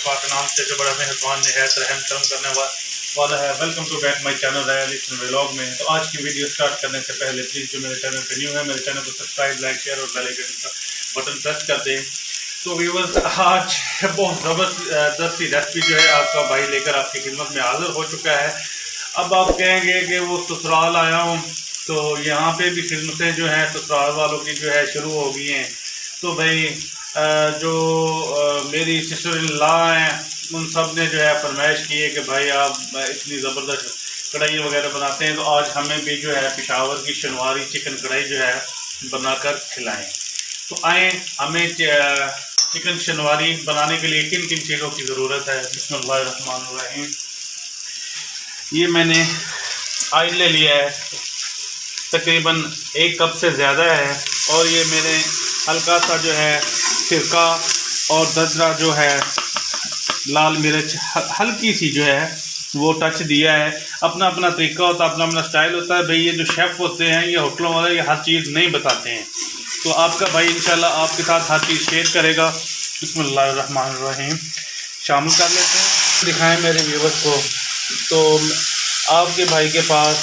पाक नाम से जो बड़ा मेहरबान निहायत रहम करम करने वाला है। Welcome to back my channel रयालिक्स व्लॉग में। तो आज की वीडियो स्टार्ट करने से पहले प्लीज़ जो मेरे चैनल पे न्यू है मेरे चैनल को सब्सक्राइब, लाइक, शेयर और बेल आइकन का बटन प्रेस कर दें। तो व्यूअर्स, आज बहुत ज़बरदस्त रेसिपी जो है आपका भाई लेकर आपकी खिदमत में हाजिर हो चुका है। अब आप कहेंगे कि वो ससुराल आया हूँ, तो यहाँ पे भी खिदमतें जो हैं ससुराल वालों की जो है शुरू हो गई हैं। तो भाई जो मेरी सिस्टर इन लॉ हैं उन सब ने जो है फरमाइश की है कि भाई आप इतनी ज़बरदस्त कढ़ाई वगैरह बनाते हैं, तो आज हमें भी जो है पेशावर की शनवारी चिकन कढ़ाई जो है बनाकर खिलाएं। तो आए, हमें चिकन शनवारी बनाने के लिए किन किन चीज़ों की ज़रूरत है। बिस्मिल्लाहिर्रहमानिर्रहीम। ये मैंने आयल ले लिया है, तकरीबन 1 कप से ज़्यादा है, और ये मैंने हल्का सा जो है सिरका और ददरा जो है लाल मिर्च हल्की सी जो है वो टच दिया है। अपना अपना तरीका होता है, अपना अपना स्टाइल होता है। भाई ये जो शेफ़ होते हैं, ये होटलों वाले, ये हर चीज़ नहीं बताते हैं। तो आपका भाई इंशाल्लाह आपके साथ हर चीज़ शेयर करेगा। बिस्मिल्लाहिर्रहमानिर्रहीम। शामिल कर लेते हैं, दिखाएं मेरे व्यूअर्स को। तो आपके भाई के पास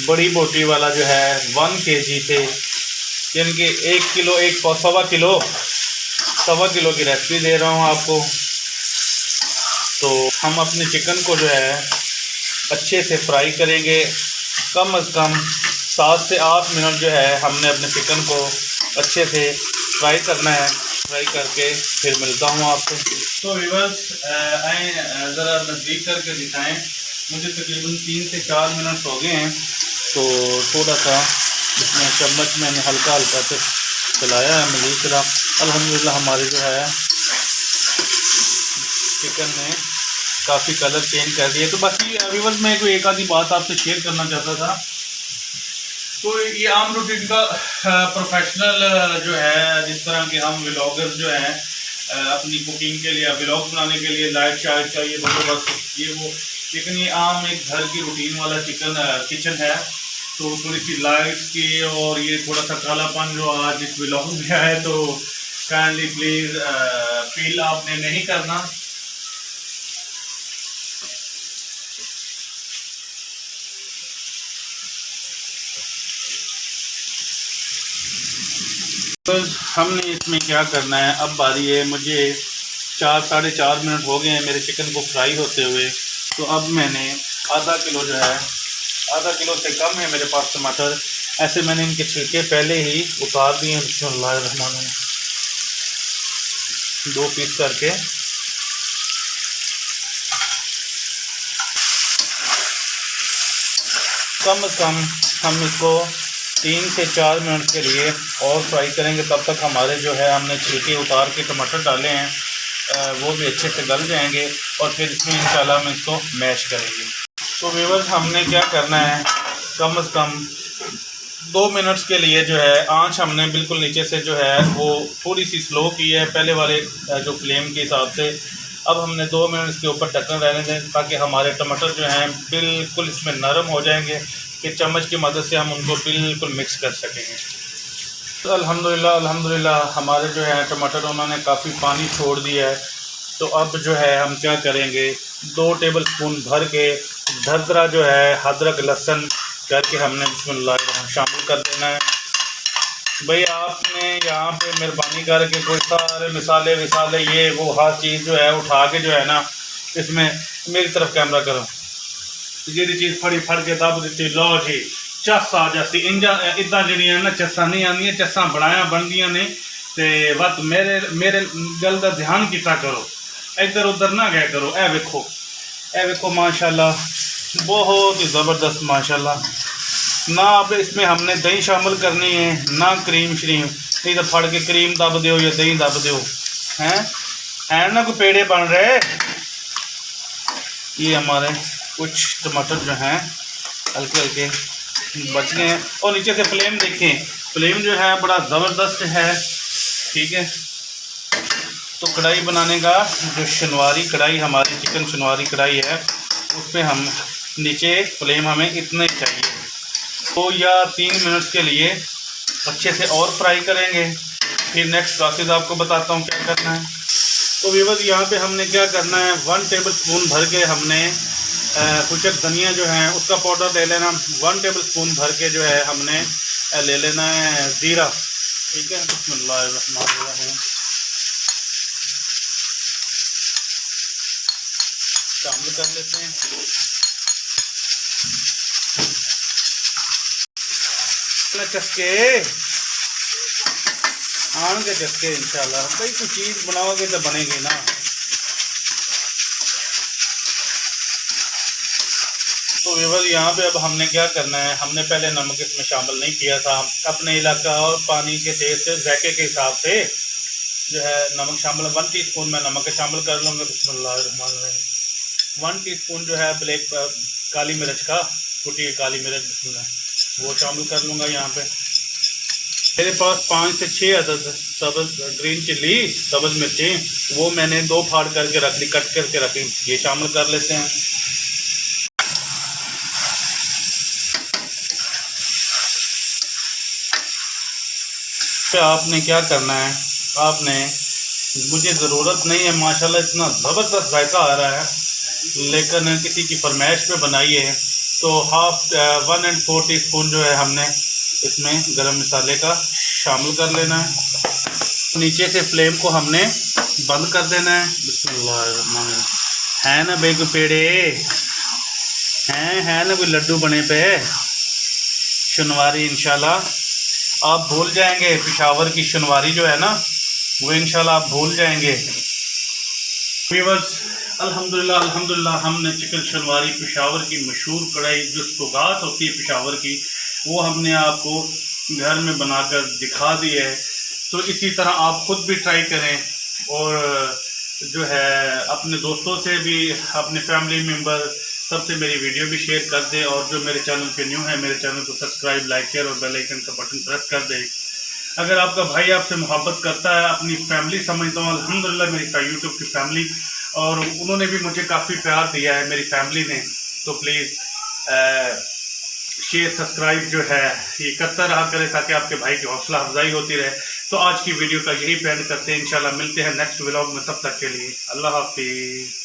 बड़ी बोटी वाला जो है 1 kg से, यानी कि 1 किलो, 1.25 किलो की रेसिपी दे रहा हूँ आपको। तो हम अपने चिकन को जो है अच्छे से फ्राई करेंगे। कम अज़ कम 7 से 8 मिनट जो है हमने अपने चिकन को अच्छे से फ्राई करना है। फ्राई करके फिर मिलता हूँ आपसे। तो व्यूअर्स, आए ज़रा नज़दीक करके दिखाएं। मुझे तकरीबन 3 से 4 मिनट हो गए हैं। तो थोड़ा सा इसमें चम्मच मैंने हल्का हल्का से चलाया है मज़ीद तरह। अल्हम्दुलिल्लाह हमारे जो है चिकन ने काफ़ी कलर चेंज कर दिया। तो बाकी व्यूअर्स, मैं कोई एक आधी बात आपसे शेयर करना चाहता था। तो ये आम रूटीन का प्रोफेशनल जो है, जिस तरह के हम व्लॉगर्स जो हैं अपनी कुकिंग के लिए, व्लॉग बनाने के लिए लाइट चार्ज चाहिए, बंदोबस्त ये वो, लेकिन ये आम एक घर की रूटीन वाला किचन है। तो थोड़ी सी लाइट्स की और ये थोड़ा सा कालापन जो आज इस व्लॉग में है, तो काइंडली प्लीज़ फील आपने नहीं करना। बस हमने इसमें क्या करना है, अब बारी है, मुझे 4 साढ़े 4 मिनट हो गए हैं मेरे चिकन को फ्राई होते हुए। तो अब मैंने आधा किलो जो है, आधा किलो से कम है मेरे पास टमाटर, ऐसे मैंने इनके छिलके पहले ही उतार दिए हैं। बिस्मिल्लाहिर्रहमानिर्रहीम। 2 पीस करके कम से कम हम इसको 3 से 4 मिनट के लिए और फ्राई करेंगे। तब तक हमारे जो है हमने छिलके उतार के टमाटर डाले हैं वो भी अच्छे से गल जाएंगे, और फिर इसमें इंशाल्लाह हम इसको मैश करेंगे। तो व्यूअर्स, हमने क्या करना है, कम से कम 2 मिनट्स के लिए जो है आंच हमने बिल्कुल नीचे से जो है वो थोड़ी सी स्लो की है पहले वाले जो फ्लेम के हिसाब से। अब हमने 2 मिनट इसके ऊपर ढक्कन रहने दें, ताकि हमारे टमाटर जो हैं बिल्कुल इसमें नरम हो जाएंगे, कि चम्मच की मदद से हम उनको बिल्कुल मिक्स कर सकेंगे। तो अल्हम्दुलिल्लाह हमारे जो है टमाटर उन्होंने काफ़ी पानी छोड़ दिया है। तो अब जो है हम क्या करेंगे, 2 टेबल स्पून भर के धरदरा जो है अदरक लहसुन करके हमने बिस्मिल्लाह शामिल कर देना है। भाई आपने यहाँ पे मेहरबानी करके कोई सारे मिसाले विसाले ये वो हर चीज़ जो है उठा के जो है ना, इसमें मेरी तरफ कैमरा करो, जी चीज़ फड़ी फड़ के दब दी, लो जी चस आ जाती। इंजा इदा जड़ियाँ ना चस्सा नहीं आदि, चस्सा बनाया बनदियाँ ने। तो बस मेरे गल का ध्यान किया करो, इधर उधर ना गया करो। ए वेखो माशाल्लाह, बहुत ही ज़बरदस्त माशाल्लाह। ना अब इसमें हमने दही शामिल करनी है, ना क्रीम श्रीम, नहीं तो फड़ के क्रीम दब दो या दही दब दो, हैं ना कोई पेड़े बन रहे। ये हमारे कुछ टमाटर जो हैं हल्के हल्के बच गए हैं, और नीचे से फ्लेम देखें, फ्लेम जो है बड़ा ज़बरदस्त है। ठीक है, तो कढ़ाई बनाने का जो शनवारी कढ़ाई हमारी चिकन शनवारी कढ़ाई है, उसमें हम नीचे फ्लेम हमें इतने चाहिए। 2 या 3 मिनट के लिए अच्छे से और फ्राई करेंगे। फिर नेक्स्ट प्रोसेस आपको बताता हूँ क्या करना है। तो व्यूअर्स यहाँ पे हमने क्या करना है, 1 टेबल स्पून भर के हमने खुशक धनिया जो है उसका पाउडर ले लेना। 1 टेबल स्पून भर के जो है हमने ले लेना है ज़ीरा। ठीक है, बिस्मिल्लाहिर्रहमानिर्रहीम। शामिल कर लेते हैं। चस्के आन के चस्के इंशाल्लाह भाई, कुछ चीज़ बनाओगे तो बनेगी ना। तो व्यूअर्स यहाँ पे अब हमने क्या करना है, हमने पहले नमक इसमें शामिल नहीं किया था। अपने इलाका और पानी के टेस्ट से जायके के हिसाब से जो है नमक शामिल, 1 टीस्पून मैं नमक शामिल कर लूँगा। बिस्मिल्लाहिर्रहमानिर्रहीम। 1 टीस्पून जो है ब्लैक काली मिर्च का, कुटी काली मिर्च, बिस्मिल्लाह, वो शामिल कर लूँगा। यहाँ पे मेरे पास 5 से 6 अदद सब्ज़ ग्रीन चिल्ली, सब्ज़ मिर्ची, वो मैंने 2 फाड़ करके रख ली, कट करके रख ली, ये शामिल कर लेते हैं। आपने क्या करना है, आपने, मुझे ज़रूरत नहीं है माशाल्लाह इतना ज़बरदस्त जायका आ रहा है, लेकिन किसी की फरमाइश पे बनाई है तो 1.4 टीस्पून जो है हमने इसमें गरम मसाले का शामिल कर लेना है। नीचे से फ्लेम को हमने बंद कर देना है। बिस्मिल्लाह, है ना भाई कोई पेड़े हैं, है ना कोई लड्डू बने पे शनवारी। इंशाल्लाह आप भूल जाएंगे, पेशावर की शनवारी जो है ना वो इंशाल्लाह आप भूल जाएंगे। व्यूअर्स अल्हम्दुलिल्लाह अल्हम्दुलिल्लाह, हमने चिकन शनवारी, पेशावर की मशहूर कढ़ाई जो सौगात होती है पेशावर की, वो हमने आपको घर में बनाकर दिखा दी है। तो इसी तरह आप खुद भी ट्राई करें और जो है अपने दोस्तों से भी, अपने फैमिली मेम्बर सबसे मेरी वीडियो भी शेयर कर दे। और जो मेरे चैनल पे न्यू है, मेरे चैनल को सब्सक्राइब, लाइक, शेयर और बेल आइकन का बटन प्रेस कर दे। अगर आपका भाई आपसे मोहब्बत करता है, अपनी फैमिली समझता हूँ अल्हम्दुलिल्लाह, मेरी यूट्यूब की फैमिली, और उन्होंने भी मुझे काफ़ी प्यार दिया है मेरी फैमिली ने, तो प्लीज़ शेयर सब्सक्राइब जो है ये करता रहा करें ताकि आपके भाई की हौसला अफजाई होती रहे। तो आज की वीडियो का यही एंड करते हैं, इंशाल्लाह मिलते हैं नेक्स्ट व्लॉग में, तब तक के लिए अल्लाह हाफिज़।